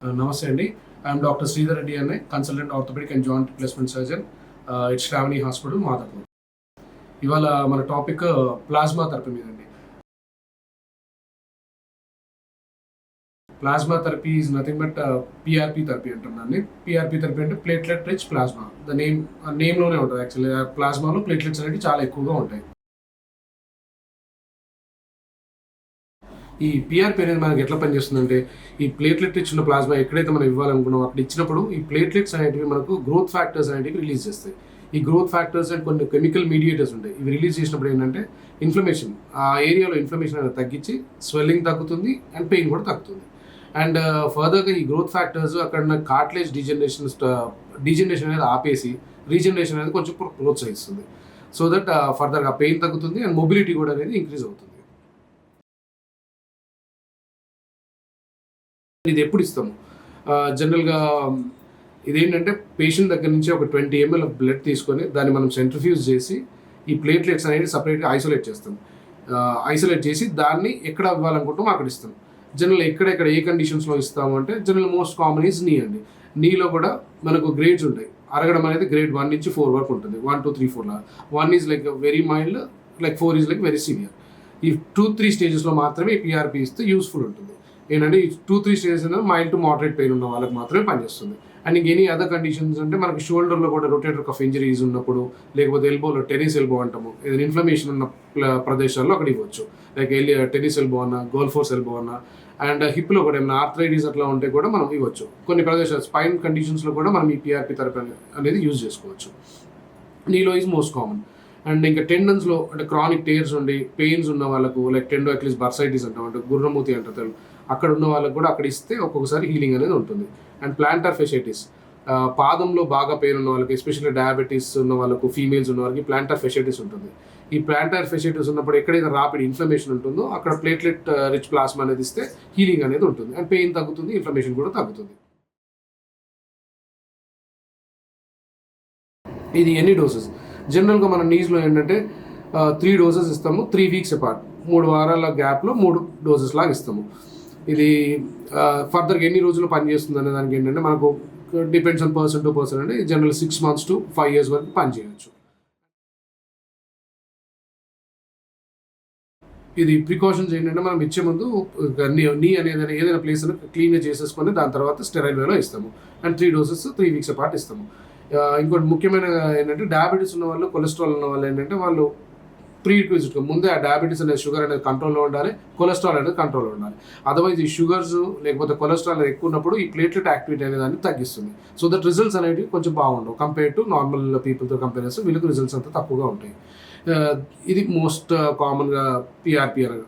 నమస్తే అండి. I'm doctor Sridhar Reddy అనే consultant orthopaedic and joint replacement surgeon, it's Shravani hospital, Madhapur. ఇవాళ మన టాపిక్ ప్లాస్మా థెరపీ మీద అండి. Plasma therapy is nothing but PRP therapy అంటున్నాను. పిఆర్పి థెరపీ అంటే ప్లేట్లెట్ రిచ్ ప్లాస్మా. ద నేమ్లోనే ఉంటుంది. యాక్చువల్లీ ప్లాస్మాలో ప్లేట్లెట్స్ అనేవి చాలా ఎక్కువగా ఉంటాయి. ఈ పిఆర్పి అనేది మనకి ఎట్లా పనిచేస్తుందంటే, ఈ ప్లేట్లెట్ ఇచ్చిన ప్లాస్మా ఎక్కడైతే మనం ఇవ్వాలనుకున్నామో అక్కడ ఇచ్చినప్పుడు ఈ ప్లేట్లెట్స్ అనేటివి మనకు గ్రోత్ ఫ్యాక్టర్స్ అనేటివి రిలీజ్ చేస్తాయి. ఈ గ్రోత్ ఫ్యాక్టర్స్ అండ్ కొన్ని కెమికల్ మీడియేటర్స్ ఉంటాయి. ఇవి రిలీజ్ చేసినప్పుడు ఏంటంటే ఇన్ఫ్లమేషన్, ఆ ఏరియాలో ఇన్ఫ్లమేషన్ అనేది తగ్గించి స్వెల్లింగ్ తగ్గుతుంది అండ్ పెయిన్ కూడా తగ్గుతుంది. అండ్ ఫర్దర్గా ఈ గ్రోత్ ఫ్యాక్టర్స్ అక్కడ కార్టిలేజ్ డీజనరేషన్ అనేది ఆపేసి రీజనరేషన్ అనేది కొంచెం ప్రోత్సహిస్తుంది. సో దట్ ఫర్దర్గా పెయిన్ తగ్గుతుంది అండ్ మొబిలిటీ కూడా అనేది ఇంక్రీజ్ అవుతుంది. ఇది ఎప్పుడు ఇస్తాము? జనరల్గా ఇదేంటంటే పేషెంట్ దగ్గర నుంచి ఒక 20 ml ఆఫ్ బ్లడ్ తీసుకొని దాన్ని మనం సెంట్రిఫ్యూజ్ చేసి ఈ ప్లేట్లెట్స్ అనేది సపరేట్గా ఐసోలేట్ చేస్తాం. ఐసోలేట్ చేసి దాన్ని ఎక్కడ ఇవ్వాలనుకుంటామో అక్కడ ఇస్తాం. జనరల్ ఎక్కడ ఏ కండిషన్స్లో ఇస్తాము అంటే, జనరల్ మోస్ట్ కామన్ ఈజ్ నీ అండి. నీలో కూడా మనకు గ్రేడ్స్ ఉంటాయి. అరగడం అనేది గ్రేడ్ 1 నుంచి 4 వరకు ఉంటుంది. 1, 2, 3, 4 లా. 1 is like very mild, like 4 is like very severe. ఈ 2-3 స్టేజెస్లో మాత్రమే ఈ పిఆర్పి ఇస్తే యూస్ఫుల్ ఉంటుంది. ఏంటంటే ఈ 2-3 stages mild to moderate pain ఉన్న వాళ్ళకి మాత్రమే పనిచేస్తుంది. అండ్ ఎనీ అదర్ కండిషన్స్ అంటే మనకి షోల్డర్లో కూడా రొటేటర్ కఫ్ ఇంజరీస్ ఉన్నప్పుడు, లేకపోతే ఎల్బోలో టెన్నిస్ ఎల్బో అంటాము, ఏదైనా ఇన్ఫ్లమేషన్ ఉన్న ప్రదేశాల్లో అక్కడ ఇవ్వచ్చు. లైక్ టెన్నిస్ ఎల్బో అన్న, గోల్ ఫోర్స్ ఎల్బో అన్న. అండ్ హిప్లో కూడా ఏమైనా ఆర్థరైటిస్ అట్లా ఉంటే కూడా మనం ఇవ్వచ్చు. కొన్ని ప్రదేశాలు స్పైన్ కండిషన్స్లో కూడా మనం ఈ పిఆర్పి థెరపీ అనేది యూజ్ చేసుకోవచ్చు. నీలో ఈజ్ మోస్ట్ కామన్. అండ్ ఇంకా టెండన్స్లో అంటే క్రానిక్ టేర్స్ ఉండి పెయిన్స్ ఉన్న వాళ్ళకు, లైక్ టెండోఎక్లిస్ బర్సైటిస్ అంటాం, అంటే గుర్రమూతి అంటారు, అక్కడ ఉన్న వాళ్ళకు కూడా అక్కడ ఇస్తే ఒక్కొక్కసారి హీలింగ్ అనేది ఉంటుంది. అండ్ ప్లాంటార్ ఫెషైటిస్, పాదంలో బాగా పెయిన్ ఉన్న వాళ్ళకి, ఎస్పెషల్లీ డయాబెటీస్ ఉన్న వాళ్ళకు, ఫీమేల్స్ ఉన్న వాళ్ళకి ప్లాంటార్ ఫెషైటిస్ ఉంటుంది. ఈ ప్లాంటార్ ఫెషైటిస్ ఉన్నప్పుడు ఎక్కడైతే రాపిడ్ ఇన్ఫ్లమేషన్ ఉంటుందో అక్కడ ప్లేట్లెట్ రిచ్ ప్లాస్మా అనేది ఇస్తే హీలింగ్ అనేది ఉంటుంది. అండ్ పెయిన్ తగ్గుతుంది, ఇన్ఫ్లమేషన్ కూడా తగ్గుతుంది. ఇది ఎన్ని డోసెస్? జనరల్గా మన నీస్లో ఏంటంటే 3 డోసెస్ ఇస్తాము, 3 వీక్స్ అపార్ట్. 3 వారాల గ్యాప్లో 3 డోసెస్ లాగా ఇస్తాము. ఇది ఫర్దర్గా ఎన్ని రోజులు పనిచేస్తుంది అనే దానికి ఏంటంటే మనకు depends on person to person. అంటే జనరల్ 6 months to 5 years వరకు పనిచేయచ్చు. ఇది ప్రికాషన్స్ ఏంటంటే మనం ఇచ్చే ముందు నీ అనేది ఏదైనా ప్లేస్ క్లీన్గా చేసేసుకొని దాని తర్వాత స్టెరైల్ వేలో ఇస్తాము. అండ్ 3 డోసెస్ 3 వీక్స్ అపార్ట్ ఇస్తాము. ఇంకోటి ముఖ్యమైన ఏంటంటే డయాబెటీస్ ఉన్న వాళ్ళు, కొలెస్ట్రాల్ ఉన్న వాళ్ళు ఏంటంటే వాళ్ళు ప్రీరిక్విజిట్గా ముందే ఆ డయాబెటీస్ అనేది, షుగర్ అనేది కంట్రోల్లో ఉండాలి, కొలెస్ట్రాల్ అనేది కంట్రోల్లో ఉండాలి. అదర్వైజ్ ఈ షుగర్స్ లేకపోతే కొలెస్ట్రాల్ అనేది ఎక్కువ ఉన్నప్పుడు ఈ ప్లేట్లెట్ యాక్టివిటీ అనే దాన్ని తగ్గిస్తుంది. సో దట్ రిజల్ట్స్ అనేవి కొంచెం బాగుండవు. కంపేర్ టు నార్మల్ పీపుల్తో కంపేర్ చేస్తే వీళ్ళకి రిజల్ట్స్ అంతా తక్కువగా ఉంటాయి. ఇది మోస్ట్ కామన్గా పిఆర్పి అనగా